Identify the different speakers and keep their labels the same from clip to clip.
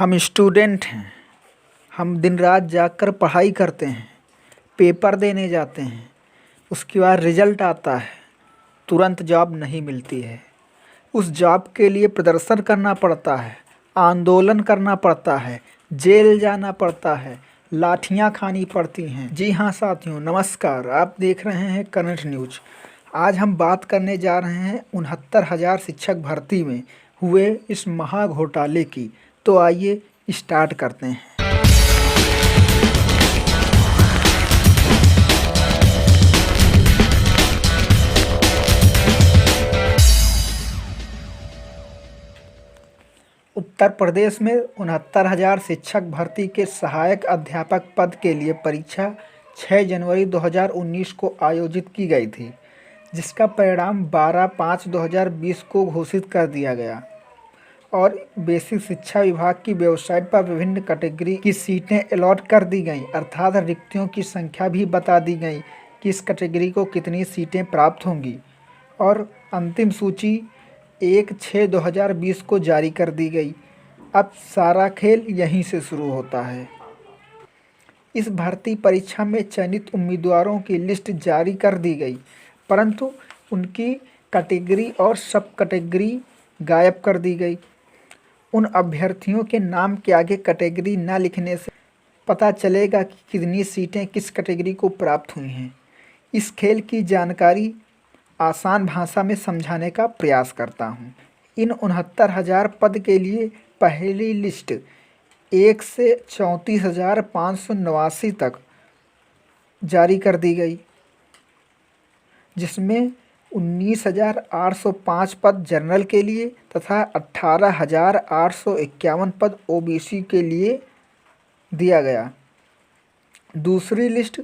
Speaker 1: हम स्टूडेंट हैं। हम दिन रात जागकर पढ़ाई करते हैं, पेपर देने जाते हैं, उसके बाद रिजल्ट आता है, तुरंत जॉब नहीं मिलती है। उस जॉब के लिए प्रदर्शन करना पड़ता है, आंदोलन करना पड़ता है, जेल जाना पड़ता है, लाठियाँ खानी पड़ती हैं। जी हाँ साथियों, नमस्कार। आप देख रहे हैं करंट न्यूज। आज हम बात करने जा रहे हैं 69,000 शिक्षक भर्ती में हुए इस महा घोटाले की। तो आइए स्टार्ट करते हैं। उत्तर प्रदेश में 69,000 शिक्षक भर्ती के सहायक अध्यापक पद के लिए परीक्षा 6 जनवरी 2019 को आयोजित की गई थी, जिसका परिणाम 12/5/2020 को घोषित कर दिया गया और बेसिक शिक्षा विभाग की वेबसाइट पर विभिन्न कैटेगरी की सीटें अलॉट कर दी गईं, अर्थात रिक्तियों की संख्या भी बता दी गई कि इस कैटेगरी को कितनी सीटें प्राप्त होंगी और अंतिम सूची 1/6/2020 को जारी कर दी गई। अब सारा खेल यहीं से शुरू होता है। इस भर्ती परीक्षा में चयनित उम्मीदवारों की लिस्ट जारी कर दी गई, परंतु उनकी कैटेगरी और सब कैटेगरी गायब कर दी गई। उन अभ्यर्थियों के नाम के आगे कैटेगरी न लिखने से पता चलेगा कि कितनी सीटें किस कैटेगरी को प्राप्त हुई हैं। इस खेल की जानकारी आसान भाषा में समझाने का प्रयास करता हूँ। इन 69,000 पद के लिए पहली लिस्ट 1 से 34,589 तक जारी कर दी गई, जिसमें 19,805 पद जनरल के लिए तथा 18,851 पद ओबीसी के लिए दिया गया। दूसरी लिस्ट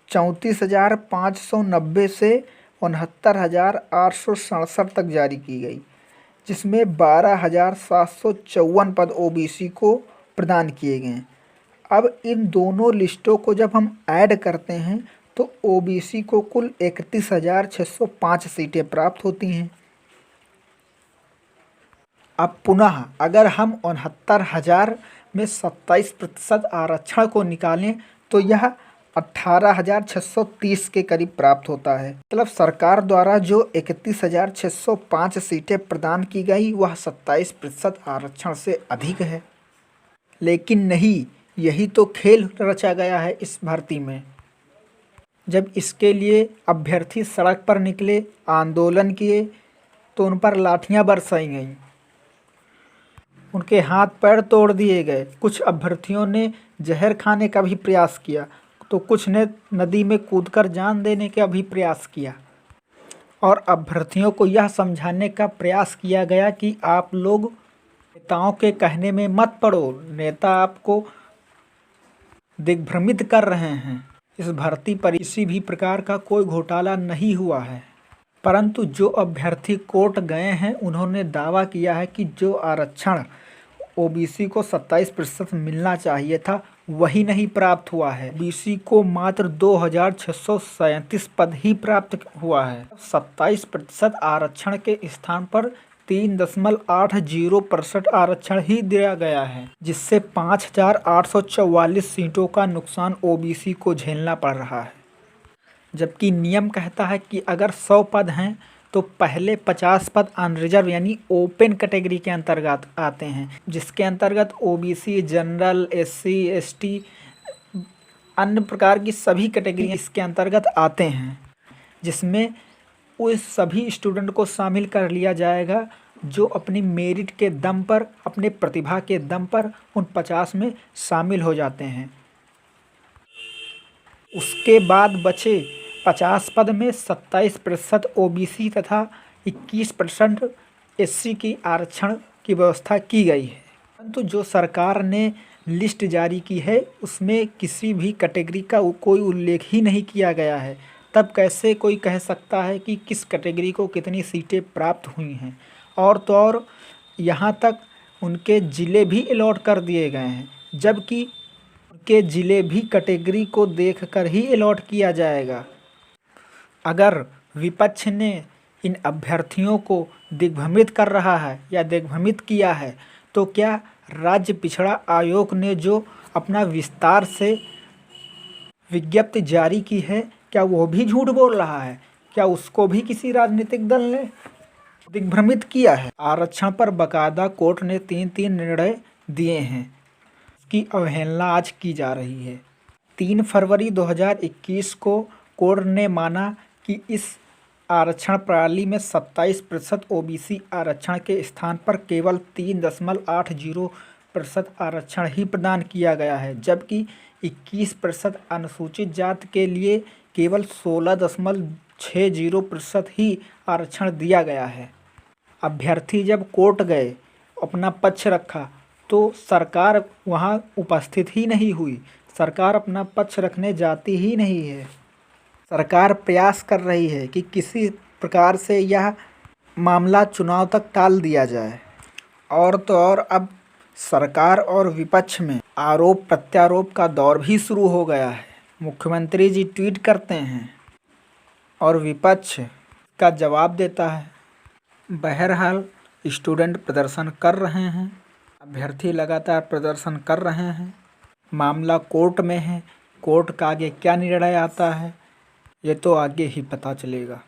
Speaker 1: 34,590 से 69,867 तक जारी की गई, जिसमें 12,754 पद ओबीसी को प्रदान किए गए। अब इन दोनों लिस्टों को जब हम ऐड करते हैं तो ओबीसी को कुल 31,605 सीटें प्राप्त होती हैं। अब पुनः अगर हम 69,000 में 27% आरक्षण को निकालें तो यह 18,630 के करीब प्राप्त होता है। मतलब सरकार द्वारा जो 31,605 सीटें प्रदान की गई वह 27% आरक्षण से अधिक है। लेकिन नहीं, यही तो खेल रचा गया है इस भर्ती में। जब इसके लिए अभ्यर्थी सड़क पर निकले, आंदोलन किए, तो उन पर लाठियां बरसाई गईं, उनके हाथ पैर तोड़ दिए गए। कुछ अभ्यर्थियों ने जहर खाने का भी प्रयास किया, तो कुछ ने नदी में कूदकर जान देने का भी प्रयास किया। और अभ्यर्थियों को यह समझाने का प्रयास किया गया कि आप लोग नेताओं के कहने में मत पड़ो, नेता आपको दिग्भ्रमित कर रहे हैं। इस भर्ती पर किसी भी प्रकार का कोई घोटाला नहीं हुआ है, परंतु जो अभ्यर्थी कोर्ट गए हैं उन्होंने दावा किया है कि जो आरक्षण ओबीसी को 27% मिलना चाहिए था वही नहीं प्राप्त हुआ है। ओबीसी को मात्र 2,637 पद ही प्राप्त हुआ है। 27% आरक्षण के स्थान पर 3.80% आरक्षण ही दिया गया है, जिससे 5,844 सीटों का नुकसान ओबीसी को झेलना पड़ रहा है। जबकि नियम कहता है कि अगर 100 पद हैं तो पहले 50 पद अनरिजर्व यानी ओपन कैटेगरी के अंतर्गत आते हैं, जिसके अंतर्गत ओबीसी, जनरल, एससी, एसटी, अन्य प्रकार की सभी कैटेगरी इसके अंतर्गत आते हैं, जिसमें उस सभी स्टूडेंट को शामिल कर लिया जाएगा जो अपनी मेरिट के दम पर, अपने प्रतिभा के दम पर उन 50 में शामिल हो जाते हैं। उसके बाद बचे 50 पद में 27% ओबीसी तथा 21% एससी की आरक्षण की व्यवस्था की गई है। परंतु जो सरकार ने लिस्ट जारी की है उसमें किसी भी कैटेगरी का कोई उल्लेख ही नहीं किया गया है। तब कैसे कोई कह सकता है कि किस कैटेगरी को कितनी सीटें प्राप्त हुई हैं। और तो और यहाँ तक उनके ज़िले भी अलॉट कर दिए गए हैं, जबकि उनके ज़िले भी कैटेगरी को देखकर ही अलॉट किया जाएगा। अगर विपक्ष ने इन अभ्यर्थियों को दिग्भ्रमित कर रहा है या दिग्भ्रमित किया है तो क्या राज्य पिछड़ा आयोग ने जो अपना विस्तार से विज्ञप्ति जारी की है, क्या वो भी झूठ बोल रहा है? क्या उसको भी किसी राजनीतिक दल ने दिग्भ्रमित किया है? आरक्षण पर बाकायदा कोर्ट ने 3 निर्णय दिए हैं, उसकी अवहेलना आज की जा रही है। 3 फरवरी 2021 को कोर्ट ने माना कि इस आरक्षण प्रणाली में 27% ओबीसी आरक्षण के स्थान पर केवल 3.80% आरक्षण ही प्रदान किया गया है, जबकि 21% अनुसूचित जाति के लिए केवल 16.60% ही आरक्षण दिया गया है। अभ्यर्थी जब कोर्ट गए, अपना पक्ष रखा, तो सरकार वहां उपस्थित ही नहीं हुई। सरकार अपना पक्ष रखने जाती ही नहीं है। सरकार प्रयास कर रही है कि किसी प्रकार से यह मामला चुनाव तक टाल दिया जाए। और तो और अब सरकार और विपक्ष में आरोप प्रत्यारोप का दौर भी शुरू हो गया है। मुख्यमंत्री जी ट्वीट करते हैं और विपक्ष का जवाब देता है। बहरहाल स्टूडेंट प्रदर्शन कर रहे हैं, अभ्यर्थी लगातार प्रदर्शन कर रहे हैं। मामला कोर्ट में है। कोर्ट का आगे क्या निर्णय आता है, ये तो आगे ही पता चलेगा।